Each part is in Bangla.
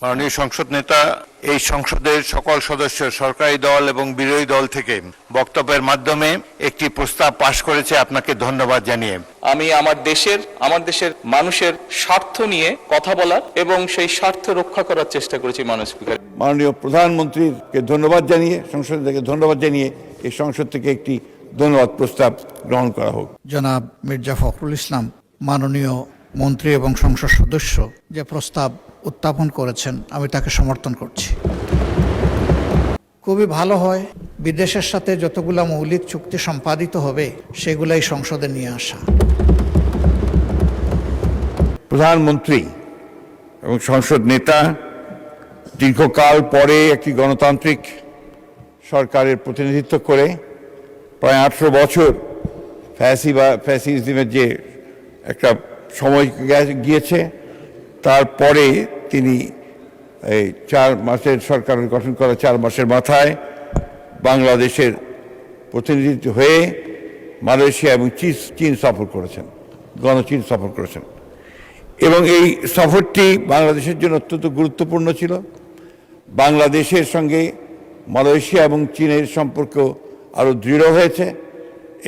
মাননীয় সংসদ নেতা, এই সংসদের সকল সদস্য সরকারি দল এবং বিরোধী দল থেকে বক্তব্যের মাধ্যমে একটি প্রস্তাব পাশ করেছে, আপনাকে ধন্যবাদ জানিয়ে আমি আমার দেশের মানুষের স্বার্থ নিয়ে কথা বলার এবং সেই স্বার্থ রক্ষা করার চেষ্টা করেছি। মাননীয় স্পিকার, মাননীয় প্রধানমন্ত্রীকে ধন্যবাদ জানিয়ে, সংসদ থেকে ধন্যবাদ জানিয়ে এই সংসদ থেকে একটি ধন্যবাদ প্রস্তাব গ্রহণ করা হোক। জনাব মির্জা ফখরুল ইসলাম মাননীয় মন্ত্রী এবং সংসদ সদস্য যে প্রস্তাব উত্থাপন করেছেন, আমি তাকে সমর্থন করছি। খুবই ভালো হয় বিদেশের সাথে যতগুলো মৌলিক চুক্তি সম্পাদিত হবে সেগুলাই সংসদে নিয়ে আসা। প্রধানমন্ত্রী এবং সংসদ নেতা দীর্ঘকাল পরে একটি গণতান্ত্রিক সরকারের প্রতিনিধিত্ব করে প্রায় 18 বছর ফ্যাসিজমের যে একটা সময় গিয়েছে, তারপরে তিনি এই 4 মাসের সরকার গঠন করা 4 মাসের মাথায় বাংলাদেশের প্রতিনিধিত্ব হয়ে মালয়েশিয়া এবং চীন সফর করেছেন, গণচীন সফর করেছেন। এবং এই সফরটি বাংলাদেশের জন্য অত্যন্ত গুরুত্বপূর্ণ ছিল। বাংলাদেশের সঙ্গে মালয়েশিয়া এবং চীনের সম্পর্ক আরও দৃঢ় হয়েছে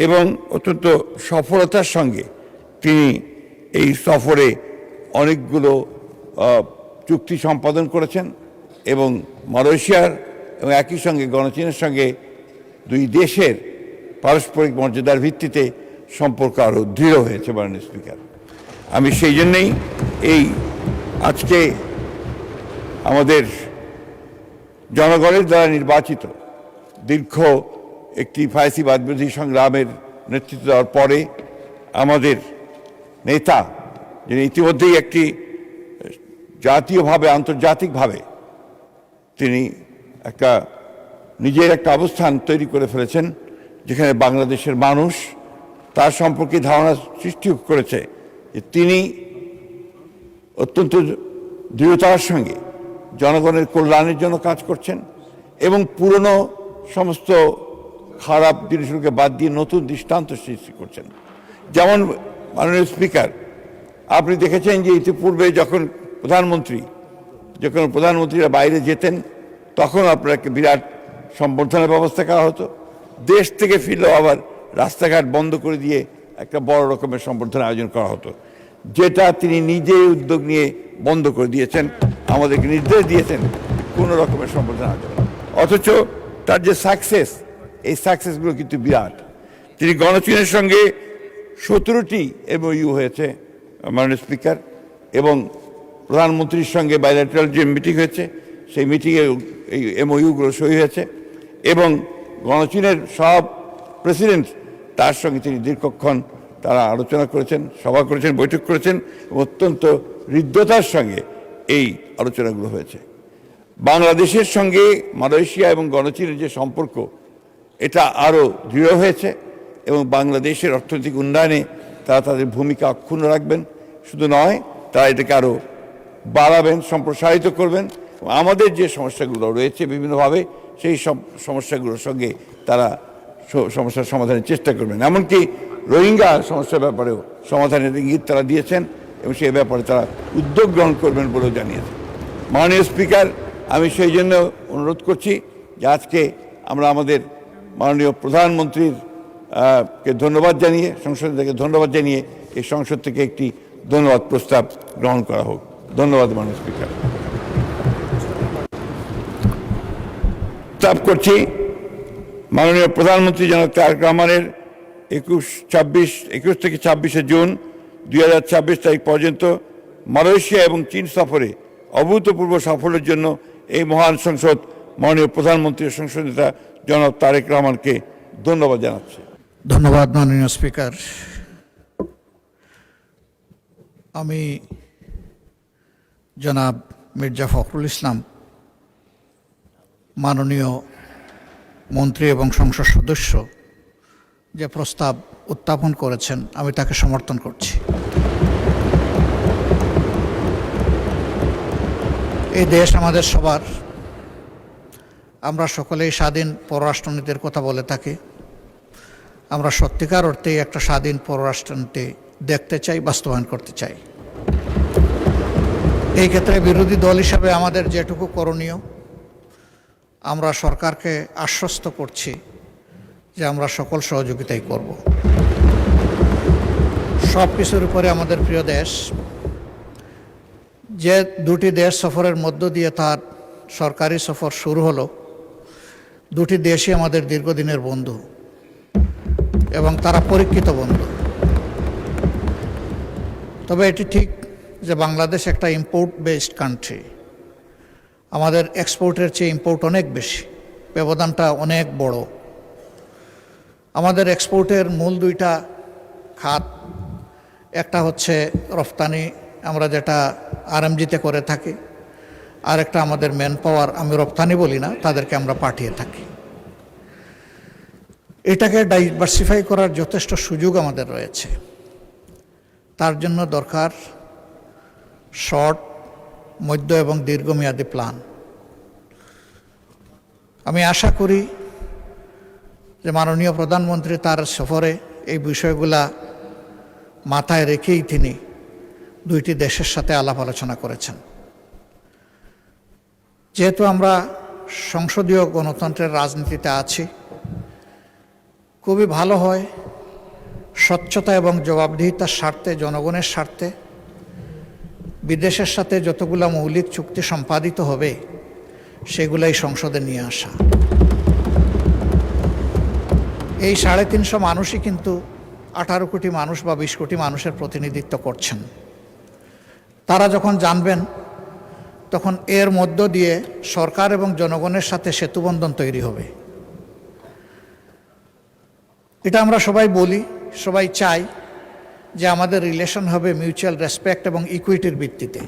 এবং অত্যন্ত সফলতার সঙ্গে তিনি এই সফরে অনেকগুলো চুক্তি সম্পাদন করেছেন এবং মালয়েশিয়ার এবং একই সঙ্গে গণচীনের সঙ্গে দুই দেশের পারস্পরিক মর্যাদার ভিত্তিতে সম্পর্ক আরও দৃঢ় হয়েছে। মাননীয় স্পিকার, আমি সেই জন্যেই এই আজকে আমাদের জনগণের দ্বারা নির্বাচিত দীর্ঘ একটি ফ্যাসিবাদ বিরোধী সংগ্রামের নেতৃত্ব দেওয়ার পরে আমাদের নেতা, যিনি ইতিমধ্যেই একটি জাতীয়ভাবে আন্তর্জাতিকভাবে তিনি নিজের একটা অবস্থান তৈরি করে ফেলেছেন, যেখানে বাংলাদেশের মানুষ তার সম্পর্কে ধারণা সৃষ্টি করেছে যে তিনি অত্যন্ত দৃঢ়তার সঙ্গে জনগণের কল্যাণের জন্য কাজ করছেন এবং পুরনো সমস্ত খারাপ জিনিসগুলোকে বাদ দিয়ে নতুন দৃষ্টান্ত সৃষ্টি করছেন। যেমন মাননীয় স্পিকার, আপনি দেখেছেন যে ইতিপূর্বে যখন প্রধানমন্ত্রীরা বাইরে যেতেন তখন আপনাকে বিরাট সম্বর্ধনার ব্যবস্থা করা হতো। দেশ থেকে ফিরলেও আবার রাস্তাঘাট বন্ধ করে দিয়ে একটা বড় রকমের সম্বর্ধনা আয়োজন করা হতো, যেটা তিনি নিজেই উদ্যোগ নিয়ে বন্ধ করে দিয়েছেন, আমাদেরকে নির্দেশ দিয়েছেন কোনো রকমের সম্বর্ধনা আয়োজন। অথচ তার যে সাকসেস, এই সাকসেসগুলো কিন্তু বিরাট। তিনি গণচীনের সঙ্গে 17টি MOU হয়েছে মাননীয় স্পিকার, এবং প্রধানমন্ত্রীর সঙ্গে বাইল্যাটারাল যে মিটিং হয়েছে সেই মিটিংয়ে এই MOUগুলো সই হয়েছে এবং গণচীনের সব প্রেসিডেন্ট তার সঙ্গে তিনি দীর্ঘক্ষণ তারা আলোচনা করেছেন, সভা করেছেন, বৈঠক করেছেন। অত্যন্ত হৃদ্যতার সঙ্গে এই আলোচনাগুলো হয়েছে। বাংলাদেশের সঙ্গে মালয়েশিয়া এবং গণচীনের যে সম্পর্ক, এটা আরও দৃঢ় হয়েছে এবং বাংলাদেশের অর্থনৈতিক উন্নয়নে তারা তাদের ভূমিকা অক্ষুণ্ণ রাখবেন। শুধু নয়, তারা এটাকে আরও বাড়াবেন, সম্প্রসারিত করবেন। আমাদের যে সমস্যাগুলো রয়েছে বিভিন্নভাবে, সেই সব সমস্যাগুলোর সঙ্গে তারা সমস্যার সমাধানের চেষ্টা করবেন। এমনকি রোহিঙ্গা সমস্যার ব্যাপারেও সমাধানের ইঙ্গিত তারা দিয়েছেন এবং সেই ব্যাপারে তারা উদ্যোগ গ্রহণ করবেন বলেও জানিয়েছেন। মাননীয় স্পিকার, আমি সেই জন্য অনুরোধ করছি যে আজকে আমরা আমাদের মাননীয় প্রধানমন্ত্রীর কে ধন্যবাদ জানিয়ে, সংসদ থেকে ধন্যবাদ জানিয়ে এই সংসদ থেকে একটি ধন্যবাদ প্রস্তাব গ্রহণ করা হোক। ধন্যবাদ মাননীয় স্পিকার। প্রস্তাব করছি মাননীয় প্রধানমন্ত্রী জনাব তারেক রহমানের 21 থেকে 26 জুন 2026 তারিখ পর্যন্ত মালয়েশিয়া এবং চীন সফরে অভূতপূর্ব সাফল্যের জন্য এই মহান সংসদ মাননীয় প্রধানমন্ত্রী সংসদ নেতা জনাব তারেক রহমানকে ধন্যবাদ জানাচ্ছে। ধন্যবাদ মাননীয় স্পিকার। আমি জনাব মির্জা ফখরুল ইসলাম মাননীয় মন্ত্রী এবং সংসদ সদস্য যে প্রস্তাব উত্থাপন করেছেন, আমি তাকে সমর্থন করছি। এই দেশ আমাদের সবার, আমরা সকলেই স্বাধীন পররাষ্ট্রনীতির কথা বলে থাকি। আমরা সত্যিকার অর্থেই একটা স্বাধীন পররাষ্ট্রনীতি দেখতে চাই, বাস্তবায়ন করতে চাই। এই ক্ষেত্রে বিরোধী দল হিসাবে আমাদের যেটুকু করণীয়, আমরা সরকারকে আশ্বস্ত করছি যে আমরা সকল সহযোগিতাই করব। সব কিছুর উপরে আমাদের প্রিয় দেশ, যে দুটি দেশ সফরের মধ্য দিয়ে তার সরকারি সফর শুরু হলো, দুটি দেশই আমাদের দীর্ঘদিনের বন্ধু এবং তারা পরীক্ষিত বন্ধু। তবে এটি ঠিক যে বাংলাদেশ একটা ইম্পোর্ট বেসড কান্ট্রি, আমাদের এক্সপোর্টের চেয়ে ইম্পোর্ট অনেক বেশি, ব্যবধানটা অনেক বড়। আমাদের এক্সপোর্টের মূল দুইটা খাত, একটা হচ্ছে রফতানি, আমরা যেটা আরএমজিতে করে থাকি, আর একটা আমাদের ম্যান পাওয়ার, আমি রপ্তানি বলি না, তাদেরকে আমরা পাঠিয়ে থাকি। এটাকে ডাইভার্সিফাই করার যথেষ্ট সুযোগ আমাদের রয়েছে। তার জন্য দরকার শর্ট, মধ্য এবং দীর্ঘমেয়াদী প্ল্যান। আমি আশা করি যে মাননীয় প্রধানমন্ত্রী তার সফরে এই বিষয়গুলা মাথায় রেখেই তিনি দুইটি দেশের সাথে আলাপ আলোচনা করেছেন। যেহেতু আমরা সংসদীয় গণতন্ত্রের রাজনীতিতে আছি, খুবই ভালো হয় স্বচ্ছতা এবং জবাবদিহিতার স্বার্থে, জনগণের স্বার্থে বিদেশের সাথে যতগুলো মৌলিক চুক্তি সম্পাদিত হবে সেগুলাই সংসদে নিয়ে আসা। এই 350 মানুষই কিন্তু 18 কোটি মানুষ বা 20 কোটি মানুষের প্রতিনিধিত্ব করছেন। তারা যখন জানবেন, তখন এর মধ্য দিয়ে সরকার এবং জনগণের সাথে সেতুবন্ধন তৈরি হবে। এটা আমরা সবাই বলি, সবাই চাই যে আমাদের রিলেশন হবে মিউচুয়াল রেসপেক্ট এবং ইকুইটির ভিত্তিতে।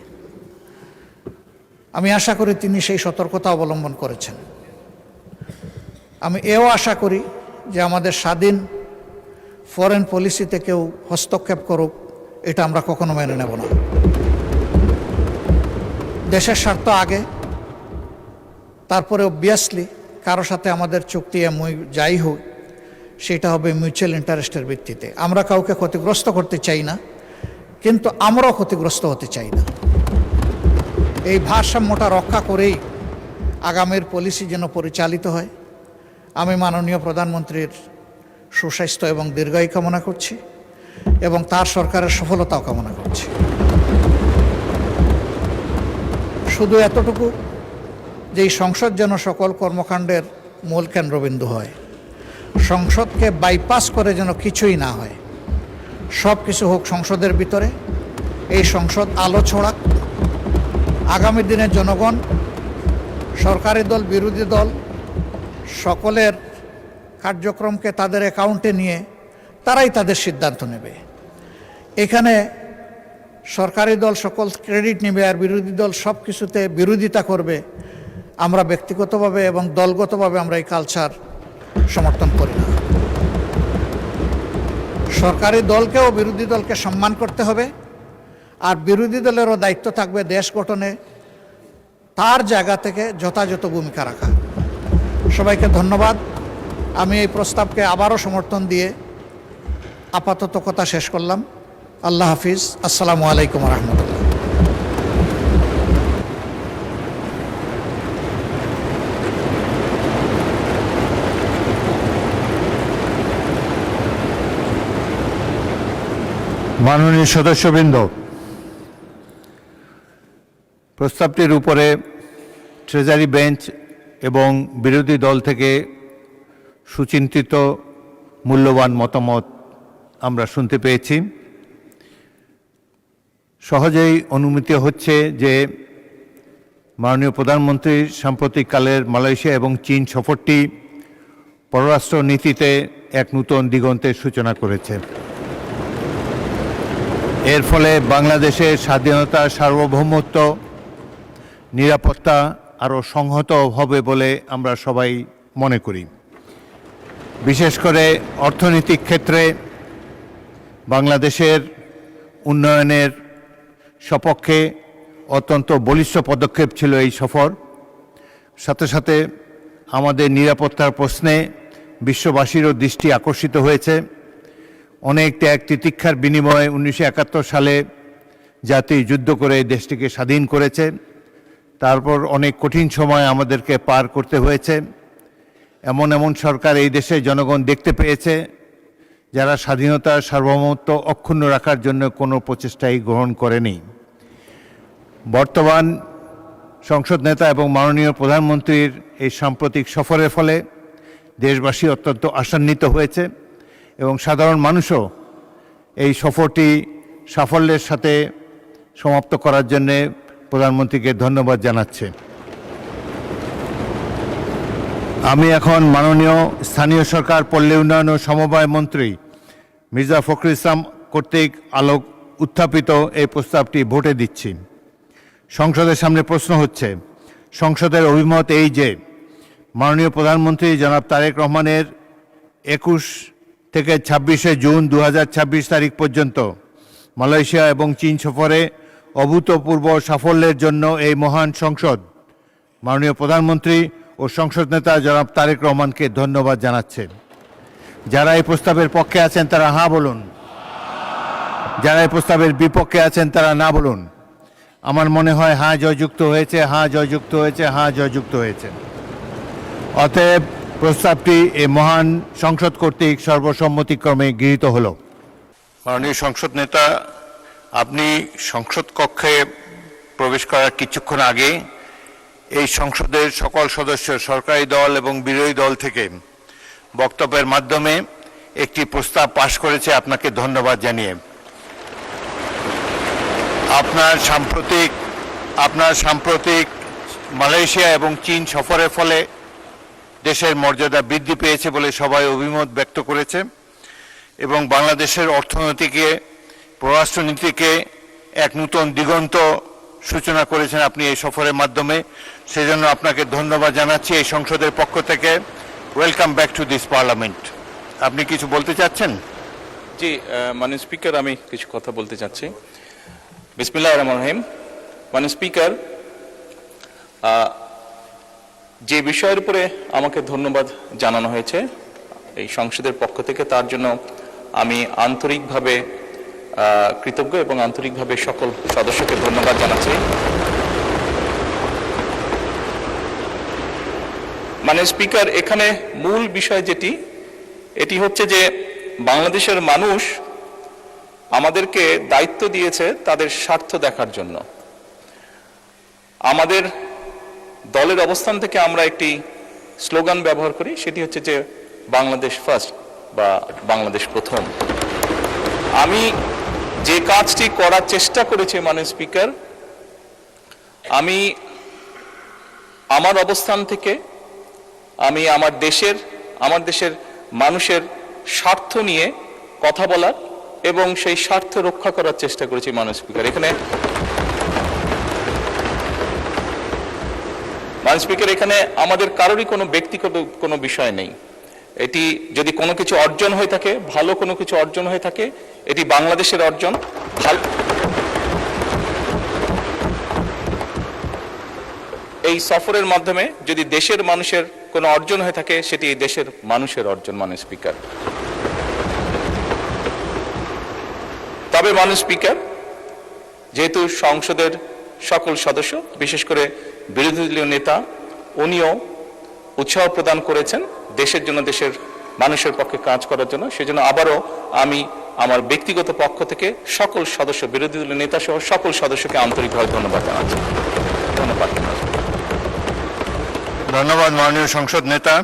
আমি আশা করি তিনি সেই সতর্কতা অবলম্বন করেছেন। আমি এও আশা করি যে আমাদের স্বাধীন ফরেন পলিসিতে কেউ হস্তক্ষেপ করুক, এটা আমরা কখনো মেনে নেব না। দেশের স্বার্থ আগে, তারপরে অবভিয়াসলি কারো সাথে আমাদের চুক্তি যাই হোক সেটা হবে মিউচুয়াল ইন্টারেস্টের ভিত্তিতে। আমরা কাউকে ক্ষতিগ্রস্ত করতে চাই না, কিন্তু আমরাও ক্ষতিগ্রস্ত হতে চাই না। এই ভারসাম্যটা রক্ষা করেই আগামীর পলিসি যেন পরিচালিত হয়। আমি মাননীয় প্রধানমন্ত্রীর সুস্বাস্থ্য এবং দীর্ঘায়ু কামনা করছি এবং তার সরকারের সফলতাও কামনা করছি। শুধু এতটুকু যে এই সংসদ যেন সকল কর্মকাণ্ডের মূল কেন্দ্রবিন্দু হয়, সংসদকে বাইপাস করে যেন কিছুই না হয়, সব কিছু হোক সংসদের ভিতরে। এই সংসদ আলো ছড়াক, আগামী দিনে জনগণ, সরকারি দল, বিরোধী দল সকলের কার্যক্রমকে তাদের অ্যাকাউন্টে নিয়ে তারাই তাদের সিদ্ধান্ত নেবে। এখানে সরকারি দল সকল ক্রেডিট নেবে আর বিরোধী দল সব কিছুতে বিরোধিতা করবে। আমরা ব্যক্তিগতভাবে এবং দলগতভাবে আমরা এই কালচার সমর্থন করি না। সরকারি দলকেও বিরোধী দলকে সম্মান করতে হবে, আর বিরোধী দলেরও দায়িত্ব থাকবে দেশ গঠনে তার জায়গা থেকে যথাযথ ভূমিকা রাখা। সবাইকে ধন্যবাদ। আমি এই প্রস্তাবকে আবারও সমর্থন দিয়ে আপাতত কথা শেষ করলাম। আল্লাহ হাফিজ। আসসালামু আলাইকুম রহমতুল্লাহ। মাননীয় সদস্যবৃন্দ, প্রস্তাবটির উপরে ট্রেজারি বেঞ্চ এবং বিরোধী দল থেকে সুচিন্তিত মূল্যবান মতামত আমরা শুনতে পেয়েছি। সহজেই অনুমিত হচ্ছে যে মাননীয় প্রধানমন্ত্রীর সাম্প্রতিককালের মালয়েশিয়া এবং চীন সফরটি পররাষ্ট্র নীতিতে এক নূতন দিগন্তের সূচনা করেছে। এর ফলে বাংলাদেশের স্বাধীনতা, সার্বভৌমত্ব, নিরাপত্তা আরও সংহত হবে বলে আমরা সবাই মনে করি। বিশেষ করে অর্থনৈতিক ক্ষেত্রে বাংলাদেশের উন্নয়নের সপক্ষে অত্যন্ত বলিষ্ঠ পদক্ষেপ ছিল এই সফর। সাথে সাথে আমাদের নিরাপত্তার প্রশ্নে বিশ্ববাসীরও দৃষ্টি আকর্ষিত হয়েছে। অনেক ত্যাগ তিতিক্ষার বিনিময়ে 1971 সালে জাতি যুদ্ধ করে দেশটিকে স্বাধীন করেছে। তারপর অনেক কঠিন সময় আমাদেরকে পার করতে হয়েছে। এমন এমন সরকার এই দেশে জনগণ দেখতে পেয়েছে যারা স্বাধীনতার সার্বভৌমত্ব অক্ষুণ্ণ রাখার জন্য কোনো প্রচেষ্টাই গ্রহণ করেনি। বর্তমান সংসদ নেতা এবং মাননীয় প্রধানমন্ত্রীর এই সাম্প্রতিক সফরের ফলে দেশবাসী অত্যন্ত আশান্বিত হয়েছে এবং সাধারণ মানুষও এই সফরটি সাফল্যের সাথে সমাপ্ত করার জন্য প্রধানমন্ত্রীকে ধন্যবাদ জানাচ্ছে। আমি এখন মাননীয় স্থানীয় সরকার, পল্লী উন্নয়ন ও সমবায় মন্ত্রী মির্জা ফখরুল ইসলাম কর্তৃক উত্থাপিত এই প্রস্তাবটি ভোটে দিচ্ছি। সংসদের সামনে প্রশ্ন হচ্ছে, সংসদের অভিমত এই যে মাননীয় প্রধানমন্ত্রী জনাব তারেক রহমানের 21 থেকে 26শে জুন 2026 তারিখ পর্যন্ত মালয়েশিয়া এবং চীন সফরে অভূতপূর্ব সাফল্যের জন্য এই মহান সংসদ মাননীয় প্রধানমন্ত্রী ও সংসদ নেতা জনাব তারেক রহমানকে ধন্যবাদ জানাচ্ছে। যারা এই প্রস্তাবের পক্ষে আছেন তারা হ্যাঁ বলুন, যারা এই প্রস্তাবের বিপক্ষে আছেন তারা না বলুন। আমার মনে হয় হ্যাঁ জয়যুক্ত হয়েছে, হ্যাঁ জয়যুক্ত হয়েছে, হ্যাঁ জয়যুক্ত হয়েছে। অতএব প্রস্তাবটি এই মহান সংসদ কর্তৃক সর্বসম্মতিক্রমে গৃহীত হল। মাননীয় সংসদ নেতা, আপনি সংসদ কক্ষে প্রবেশ করার কিছুক্ষণ আগে এই সংসদের সকল সদস্য, সরকারি দল এবং বিরোধী দল থেকে বক্তব্যের মাধ্যমে একটি প্রস্তাব পাশ করেছে, আপনাকে ধন্যবাদ জানিয়ে। আপনার সাম্প্রতিক মালয়েশিয়া এবং চীন সফরের ফলে দেশের মর্যাদা বৃদ্ধি পেয়েছে বলে সবাই অভিমত ব্যক্ত করেছে এবং বাংলাদেশের অর্থনীতিকে, পররাষ্ট্রনীতিকে এক নূতন দিগন্ত সূচনা করেছেন আপনি এই সফরের মাধ্যমে। সেজন্য আপনাকে ধন্যবাদ জানাচ্ছি এই সংসদের পক্ষ থেকে। Welcome back to this parliament. আপনি কিছু বলতে চাচ্ছেন? জি, মাননীয় স্পিকার, আমি কিছু কথা বলতে চাচ্ছি। বিসমিল্লাহির রহমানির রহিম। মাননীয় স্পিকার, যে বিষয়ের উপরে আমাকে ধন্যবাদ জানানো হয়েছে এই সংসদের পক্ষ থেকে, তার জন্য আমি আন্তরিকভাবে কৃতজ্ঞ এবং আন্তরিকভাবে সকল সদস্যকে ধন্যবাদ জানাচ্ছি। মাননীয় স্পিকার, এখানে মূল বিষয় এটি হচ্ছে যে বাংলাদেশের মানুষ আমাদেরকে দায়িত্ব দিয়েছে তাদের স্বার্থ দেখার জন্য। আমাদের দলের অবস্থান থেকে আমরা একটি স্লোগান ব্যবহার করি, সেটি হচ্ছে যে বাংলাদেশ ফার্স্ট বা বাংলাদেশ প্রথম। আমি যে কাজটি করার চেষ্টা করেছি মাননীয় স্পিকার, আমি আমার অবস্থান থেকে আমি আমার দেশের মানুষের স্বার্থ নিয়ে কথা বলার এবং সেই স্বার্থ রক্ষা করার চেষ্টা করেছি মাননীয় স্পিকার। এখানে মাননীয় স্পিকার, এখানে আমাদের কারোরই কোনো ব্যক্তিগত কোনো বিষয় নেই। এটি যদি কোনো কিছু অর্জন হয়ে থাকে, ভালো কোনো কিছু অর্জন হয়ে থাকে, এটি বাংলাদেশের অর্জন। এই সফরের মাধ্যমে যদি দেশের মানুষের কোনো অর্জন হয়ে থাকে, সেটি এই দেশের মানুষের অর্জন মাননীয় স্পিকার। তবে মাননীয় স্পিকার, যেহেতু সংসদের সকল সদস্য, বিশেষ করে বিরোধী দলীয় নেতা, উনিও উৎসাহ প্রদান করেছেন দেশের জন্য, দেশের মানুষের পক্ষে কাজ করার জন্য, সেজন্য আবারও আমি আমার ব্যক্তিগত পক্ষ থেকে সকল সদস্য, বিরোধী দলীয় নেতা সহ সকল সদস্যকে আন্তরিকভাবে ধন্যবাদ জানাচ্ছি। ধন্যবাদ। ধন্যবাদ মাননীয় সংসদ নেতা।